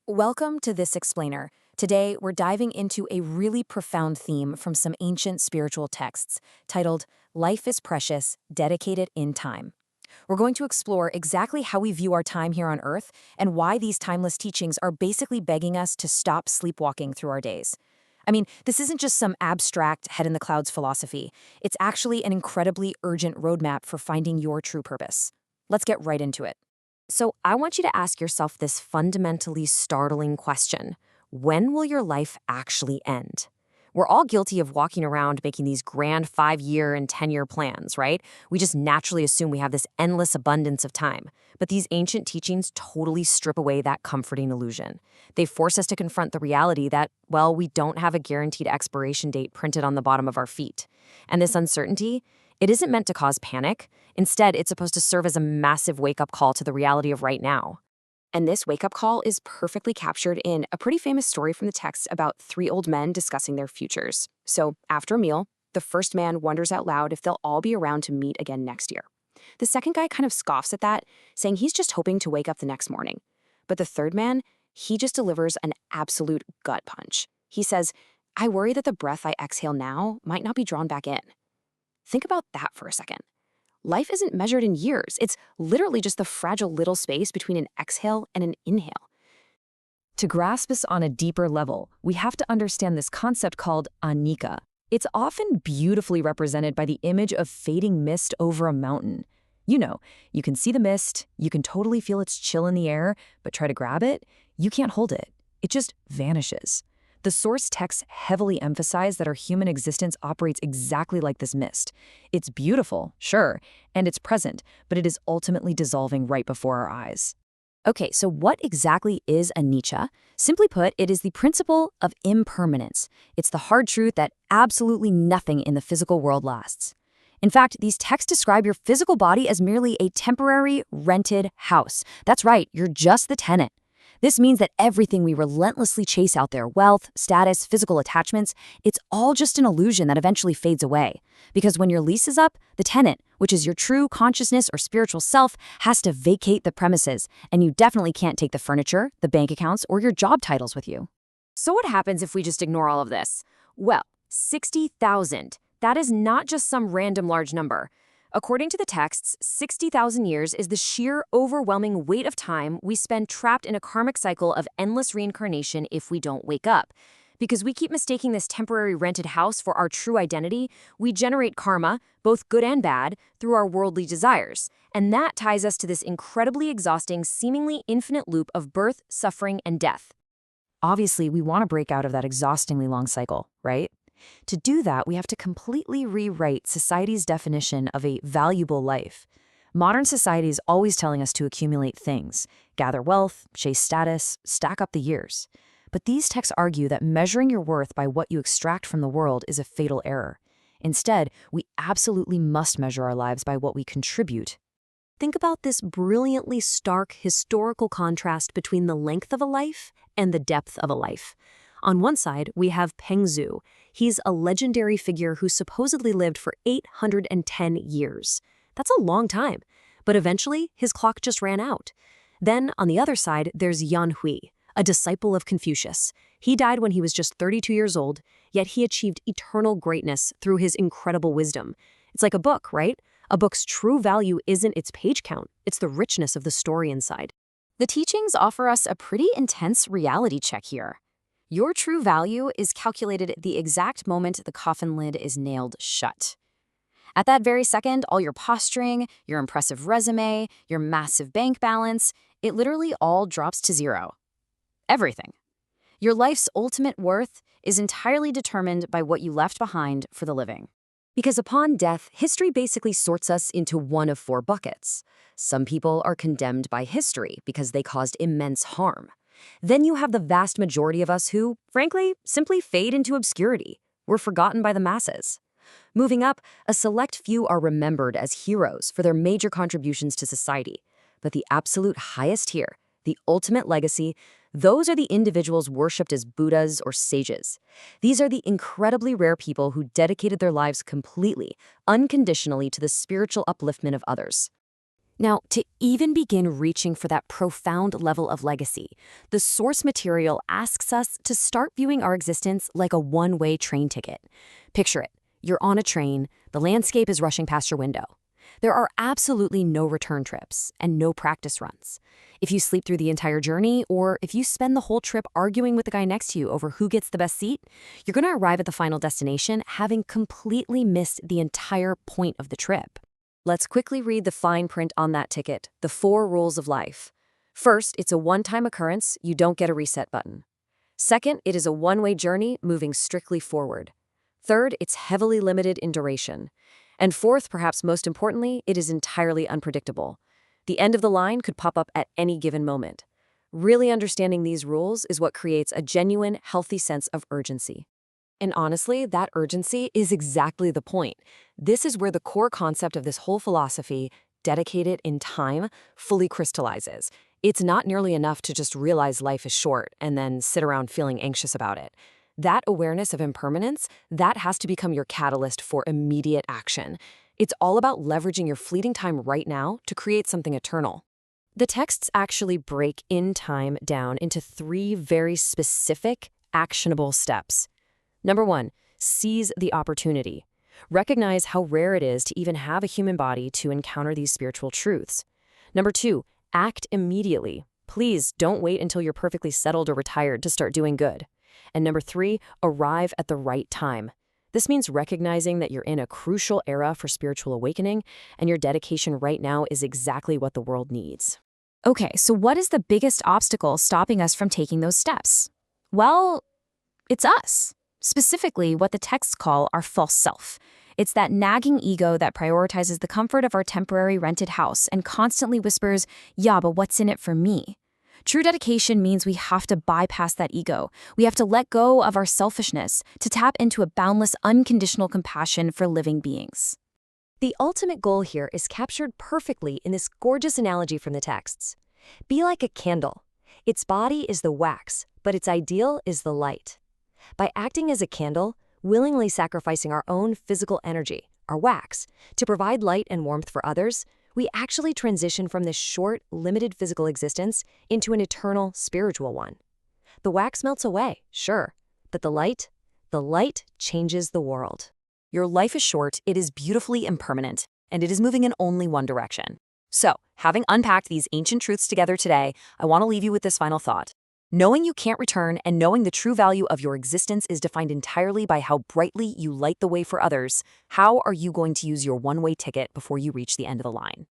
Welcome to This Explainer. Today, we're diving into a really profound theme from some ancient spiritual texts titled Life is Precious, Dedicated in Time. We're going to explore exactly how we view our time here on Earth and why these timeless teachings are basically begging us to stop sleepwalking through our days. I mean, this isn't just some abstract head-in-the-clouds philosophy. It's actually an incredibly urgent roadmap for finding your true purpose. Let's get right into it. So I want you to ask yourself this fundamentally startling question. When will your life actually end? We're all guilty of walking around making these grand 5-year and 10-year plans, right? We just naturally assume we have this endless abundance of time. But these ancient teachings totally strip away that comforting illusion. They force us to confront the reality that, well, we don't have a guaranteed expiration date printed on the bottom of our feet. And this uncertainty, it isn't meant to cause panic. Instead, it's supposed to serve as a massive wake-up call to the reality of right now. And this wake-up call is perfectly captured in a pretty famous story from the text about 3 old men discussing their futures. So, after a meal, the first man wonders out loud if they'll all be around to meet again next year. The second guy kind of scoffs at that, saying he's just hoping to wake up the next morning. But the third man, he just delivers an absolute gut punch. He says, "I worry that the breath I exhale now might not be drawn back in." Think about that for a second. Life isn't measured in years. It's literally just the fragile little space between an exhale and an inhale. To grasp this on a deeper level, we have to understand this concept called anicca. It's often beautifully represented by the image of fading mist over a mountain. You can see the mist, you can totally feel its chill in the air, but try to grab it, you can't hold it. It just vanishes. The source texts heavily emphasize that our human existence operates exactly like this mist. It's beautiful, sure, and it's present, but it is ultimately dissolving right before our eyes. Okay, so what exactly is anicca? Simply put, it is the principle of impermanence. It's the hard truth that absolutely nothing in the physical world lasts. In fact, these texts describe your physical body as merely a temporary, rented house. That's right, you're just the tenant. This means that everything we relentlessly chase out there, wealth, status, physical attachments, it's all just an illusion that eventually fades away. Because when your lease is up, the tenant, which is your true consciousness or spiritual self, has to vacate the premises, and you definitely can't take the furniture, the bank accounts, or your job titles with you. So what happens if we just ignore all of this? Well, 60,000. That is not just some random large number. According to the texts, 60,000 years is the sheer, overwhelming weight of time we spend trapped in a karmic cycle of endless reincarnation if we don't wake up. Because we keep mistaking this temporary rented house for our true identity, we generate karma, both good and bad, through our worldly desires. And that ties us to this incredibly exhausting, seemingly infinite loop of birth, suffering, and death. Obviously, we want to break out of that exhaustingly long cycle, right? To do that, we have to completely rewrite society's definition of a valuable life. Modern society is always telling us to accumulate things, gather wealth, chase status, stack up the years. But these texts argue that measuring your worth by what you extract from the world is a fatal error. Instead, we absolutely must measure our lives by what we contribute. Think about this brilliantly stark historical contrast between the length of a life and the depth of a life. On one side, we have Peng. He's a legendary figure who supposedly lived for 810 years. That's a long time, but eventually his clock just ran out. Then, on the other side, there's Yan Hui, a disciple of Confucius. He died when he was just 32 years old, yet he achieved eternal greatness through his incredible wisdom. It's like a book, right? A book's true value isn't its page count, it's the richness of the story inside. The teachings offer us a pretty intense reality check here. Your true value is calculated the exact moment the coffin lid is nailed shut. At that very second, all your posturing, your impressive resume, your massive bank balance, it literally all drops to zero. Everything. Your life's ultimate worth is entirely determined by what you left behind for the living. Because upon death, history basically sorts us into one of 4 buckets. Some people are condemned by history because they caused immense harm. Then you have the vast majority of us who, frankly, simply fade into obscurity. We're forgotten by the masses. Moving up, a select few are remembered as heroes for their major contributions to society. But the absolute highest tier, the ultimate legacy, those are the individuals worshipped as Buddhas or sages. These are the incredibly rare people who dedicated their lives completely, unconditionally to the spiritual upliftment of others. Now, to even begin reaching for that profound level of legacy, the source material asks us to start viewing our existence like a one-way train ticket. Picture it. You're on a train, the landscape is rushing past your window. There are absolutely no return trips and no practice runs. If you sleep through the entire journey, or if you spend the whole trip arguing with the guy next to you over who gets the best seat, you're going to arrive at the final destination having completely missed the entire point of the trip. Let's quickly read the fine print on that ticket, the 4 rules of life. First, it's a one-time occurrence, you don't get a reset button. Second, it is a one-way journey moving strictly forward. Third, it's heavily limited in duration. And fourth, perhaps most importantly, it is entirely unpredictable. The end of the line could pop up at any given moment. Really understanding these rules is what creates a genuine, healthy sense of urgency. And honestly, that urgency is exactly the point. This is where the core concept of this whole philosophy, dedicated in time, fully crystallizes. It's not nearly enough to just realize life is short and then sit around feeling anxious about it. That awareness of impermanence, that has to become your catalyst for immediate action. It's all about leveraging your fleeting time right now to create something eternal. The texts actually break in time down into 3 very specific, actionable steps. Number 1, seize the opportunity. Recognize how rare it is to even have a human body to encounter these spiritual truths. Number 2, act immediately. Please don't wait until you're perfectly settled or retired to start doing good. And number 3, arrive at the right time. This means recognizing that you're in a crucial era for spiritual awakening, and your dedication right now is exactly what the world needs. Okay, so what is the biggest obstacle stopping us from taking those steps? Well, it's us. Specifically, what the texts call our false self. It's that nagging ego that prioritizes the comfort of our temporary rented house and constantly whispers, yeah, but what's in it for me? True dedication means we have to bypass that ego. We have to let go of our selfishness to tap into a boundless, unconditional compassion for living beings. The ultimate goal here is captured perfectly in this gorgeous analogy from the texts. Be like a candle. Its body is the wax, but its ideal is the light. By acting as a candle, willingly sacrificing our own physical energy, our wax, to provide light and warmth for others, we actually transition from this short, limited physical existence into an eternal spiritual one. The wax melts away, sure, but the light changes the world. Your life is short, it is beautifully impermanent, and it is moving in only one direction. So, having unpacked these ancient truths together today, I want to leave you with this final thought. Knowing you can't return and knowing the true value of your existence is defined entirely by how brightly you light the way for others, how are you going to use your one-way ticket before you reach the end of the line?